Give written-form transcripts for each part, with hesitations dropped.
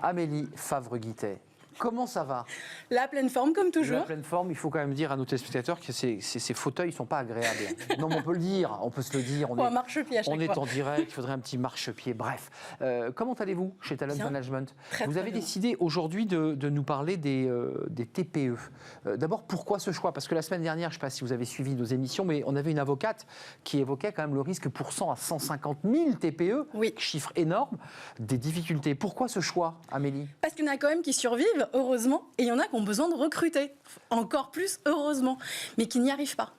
Amélie Favre-Guittet, comment ça va? La pleine forme, comme toujours. La pleine forme, il faut quand même dire à nos téléspectateurs que ces fauteuils ne sont pas agréables. Non, mais on peut le dire, on peut se le dire. Un marchepied à chaque fois. On est en direct, il faudrait un petit marchepied. Bref, comment allez-vous chez Talent Management? Vous avez décidé aujourd'hui de nous parler des TPE. D'abord, pourquoi ce choix? Parce que la semaine dernière, je ne sais pas si vous avez suivi nos émissions, mais on avait une avocate qui évoquait quand même le risque pour 100 à 150 000 TPE, oui. Chiffre énorme, des difficultés. Pourquoi ce choix, Amélie? Parce qu'il y en a quand même qui survivent, heureusement, et il y en a qui ont besoin de recruter, encore plus heureusement, mais qui n'y arrivent pas.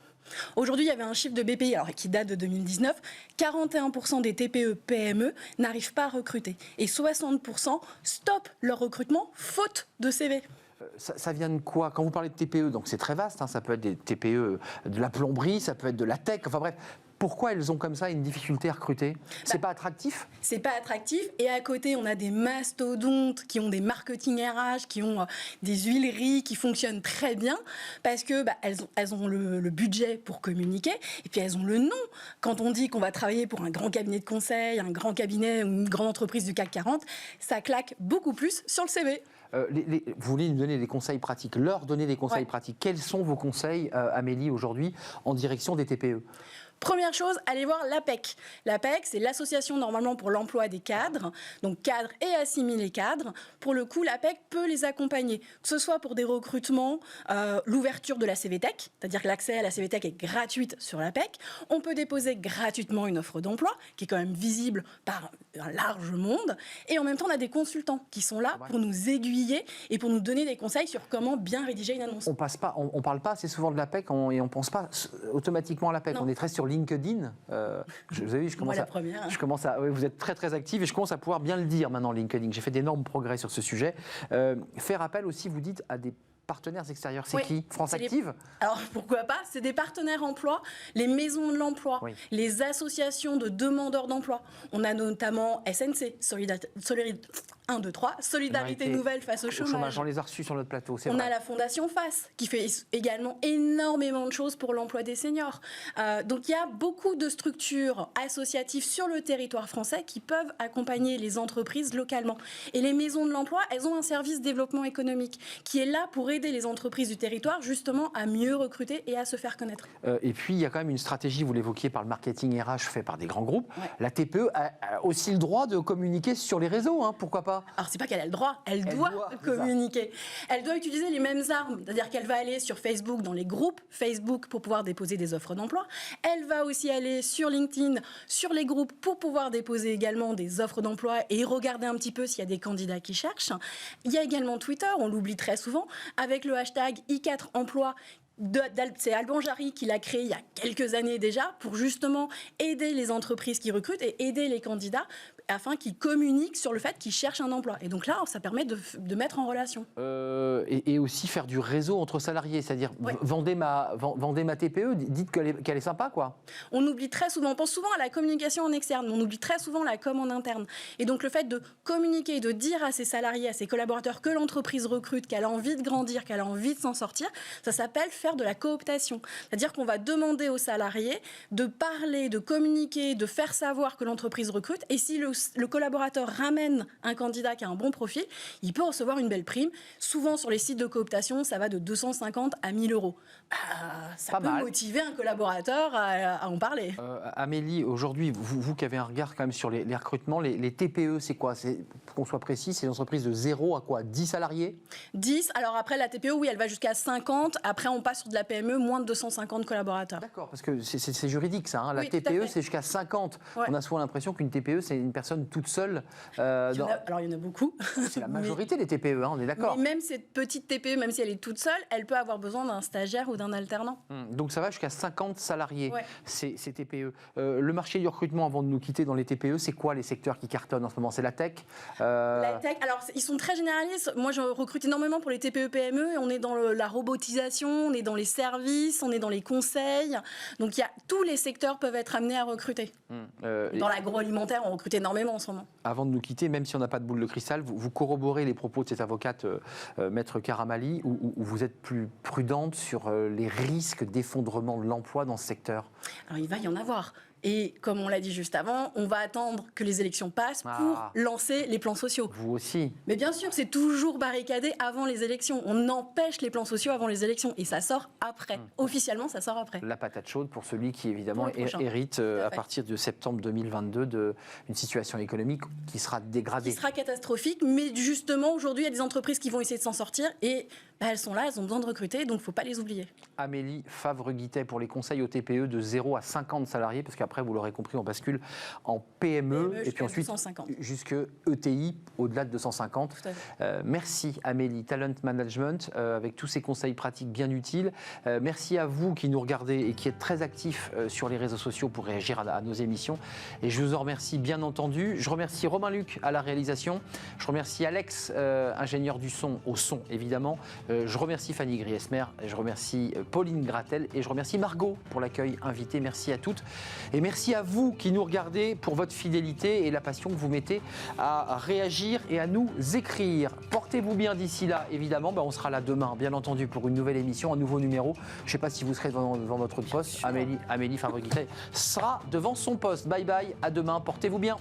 Aujourd'hui, il y avait un chiffre de BPI qui date de 2019, 41% des TPE-PME n'arrivent pas à recruter et 60% stoppent leur recrutement faute de CV. Ça vient de quoi? Quand vous parlez de TPE, donc c'est très vaste, hein, ça peut être des TPE de la plomberie, ça peut être de la tech, enfin bref. Pourquoi elles ont comme ça une difficulté à recruter? C'est pas attractif? C'est pas attractif. Et à côté, on a des mastodontes qui ont des marketing RH, qui ont des huileries qui fonctionnent très bien parce que elles ont le budget pour communiquer et puis elles ont le nom. Quand on dit qu'on va travailler pour un grand cabinet de conseil, un grand cabinet, une grande entreprise du CAC 40, ça claque beaucoup plus sur le CV. Vous voulez nous donner des conseils pratiques, leur donner des conseils pratiques. Quels sont vos conseils, Amélie, aujourd'hui, en direction des TPE? Première chose, allez voir l'APEC. L'APEC, c'est l'association normalement pour l'emploi des cadres, donc cadres et assimilés cadres. Pour le coup, l'APEC peut les accompagner, que ce soit pour des recrutements, l'ouverture de la CVTech, c'est-à-dire que l'accès à la CVTech est gratuite sur l'APEC. On peut déposer gratuitement une offre d'emploi, qui est quand même visible par un large monde. Et en même temps, on a des consultants qui sont là pour nous aiguiller et pour nous donner des conseils sur comment bien rédiger une annonce. On parle pas assez souvent de l'APEC et on pense pas automatiquement à l'APEC. On est très sur LinkedIn. Vous avez vu, je commence à vous êtes très très active et je commence à pouvoir bien le dire maintenant LinkedIn. J'ai fait d'énormes progrès sur ce sujet. Faire appel aussi, vous dites, à des partenaires extérieurs, c'est qui? France Active? Alors pourquoi pas? C'est des partenaires emploi, les maisons de l'emploi, les associations de demandeurs d'emploi. On a notamment SNC, Solidarité Nouvelle face au chômage. On les a reçus sur notre plateau. On a la Fondation FACE qui fait également énormément de choses pour l'emploi des seniors. Donc il y a beaucoup de structures associatives sur le territoire français qui peuvent accompagner les entreprises localement. Et les maisons de l'emploi, elles ont un service développement économique qui est là pour aider les entreprises du territoire justement à mieux recruter et à se faire connaître. Et puis il y a quand même une stratégie, vous l'évoquiez, par le marketing RH fait par des grands groupes. La TPE a aussi le droit de communiquer sur les réseaux, hein, pourquoi pas? Alors c'est pas qu'elle a le droit, elle doit communiquer. Elle doit utiliser les mêmes armes, c'est-à-dire qu'elle va aller sur Facebook, dans les groupes Facebook pour pouvoir déposer des offres d'emploi. Elle va aussi aller sur LinkedIn, sur les groupes pour pouvoir déposer également des offres d'emploi et regarder un petit peu s'il y a des candidats qui cherchent. Il y a également Twitter, on l'oublie très souvent, avec le hashtag i4emploi. C'est Alban Jarry qui l'a créé il y a quelques années déjà pour justement aider les entreprises qui recrutent et aider les candidats afin qu'ils communiquent sur le fait qu'ils cherchent un emploi. Et donc là, ça permet de mettre en relation. Et aussi faire du réseau entre salariés, c'est-à-dire vendez ma TPE, dites qu'elle est sympa, quoi. On oublie très souvent, on pense souvent à la communication en externe, mais on oublie très souvent la com en interne. Et donc le fait de communiquer, de dire à ses salariés, à ses collaborateurs que l'entreprise recrute, qu'elle a envie de grandir, qu'elle a envie de s'en sortir, ça s'appelle faire de la cooptation. C'est-à-dire qu'on va demander aux salariés de parler, de communiquer, de faire savoir que l'entreprise recrute. Et si le collaborateur ramène un candidat qui a un bon profil, il peut recevoir une belle prime. Souvent, sur les sites de cooptation, ça va de 250 à 1000 euros. Ça peut motiver un collaborateur à en parler. Amélie, aujourd'hui, vous qui avez un regard quand même sur les recrutements, les TPE, c'est quoi? Pour qu'on soit précis, c'est une entreprise de 0 à quoi? 10 salariés? 10. Alors après, la TPE, oui, elle va jusqu'à 50. Après, on passe sur de la PME, moins de 250 collaborateurs. D'accord, parce que c'est juridique, ça. Hein. La TPE, c'est jusqu'à 50. On a souvent l'impression qu'une TPE, c'est une personne toute seule. Alors, il y en a beaucoup. C'est la majorité des TPE, hein, on est d'accord. Mais même cette petite TPE, même si elle est toute seule, elle peut avoir besoin d'un stagiaire ou d'un alternant. Donc ça va jusqu'à 50 salariés, ces TPE. Le marché du recrutement, avant de nous quitter dans les TPE, c'est quoi les secteurs qui cartonnent en ce moment? C'est la tech La tech, alors ils sont très généralistes. Moi, je recrute énormément pour les TPE-PME. Et on est dans la robotisation, on est dans les services, on est dans les conseils. Donc tous les secteurs peuvent être amenés à recruter. Dans l'agroalimentaire, on recrute énormément en ce moment. Avant de nous quitter, même si on n'a pas de boule de cristal, vous corroborez les propos de cette avocate, Maître Karamali, où vous êtes plus prudente sur les risques d'effondrement de l'emploi dans ce secteur? Alors il va y en avoir. Et comme on l'a dit juste avant, on va attendre que les élections passent pour lancer les plans sociaux. Vous aussi. Mais bien sûr, c'est toujours barricadé avant les élections. On empêche les plans sociaux avant les élections. Et ça sort après. Officiellement, ça sort après. La patate chaude pour celui qui, évidemment, hérite à partir de septembre 2022 d'une situation économique qui sera dégradée. Qui sera catastrophique. Mais justement, aujourd'hui, il y a des entreprises qui vont essayer de s'en sortir. Et elles sont là, elles ont besoin de recruter. Donc, il ne faut pas les oublier. Amélie Favre-Guittet pour les conseils au TPE de 0 à 50 salariés. Parce qu'après, vous l'aurez compris, on bascule en PME et puis ensuite jusque ETI au-delà de 250. Merci Amélie, Talent Management, avec tous ces conseils pratiques bien utiles. Merci à vous qui nous regardez et qui êtes très actifs sur les réseaux sociaux pour réagir à nos émissions. Et je vous en remercie bien entendu. Je remercie Romain Luc à la réalisation. Je remercie Alex, ingénieur du son, au son évidemment. Je remercie Fanny Griesmer. Je remercie Pauline Gratel et je remercie Margot pour l'accueil invité. Merci à toutes et merci à vous qui nous regardez pour votre fidélité et la passion que vous mettez à réagir et à nous écrire. Portez-vous bien d'ici là, évidemment. On sera là demain, bien entendu, pour une nouvelle émission, un nouveau numéro. Je ne sais pas si vous serez devant votre poste. Amélie Favre-Guittet sera devant son poste. Bye bye, à demain, portez-vous bien.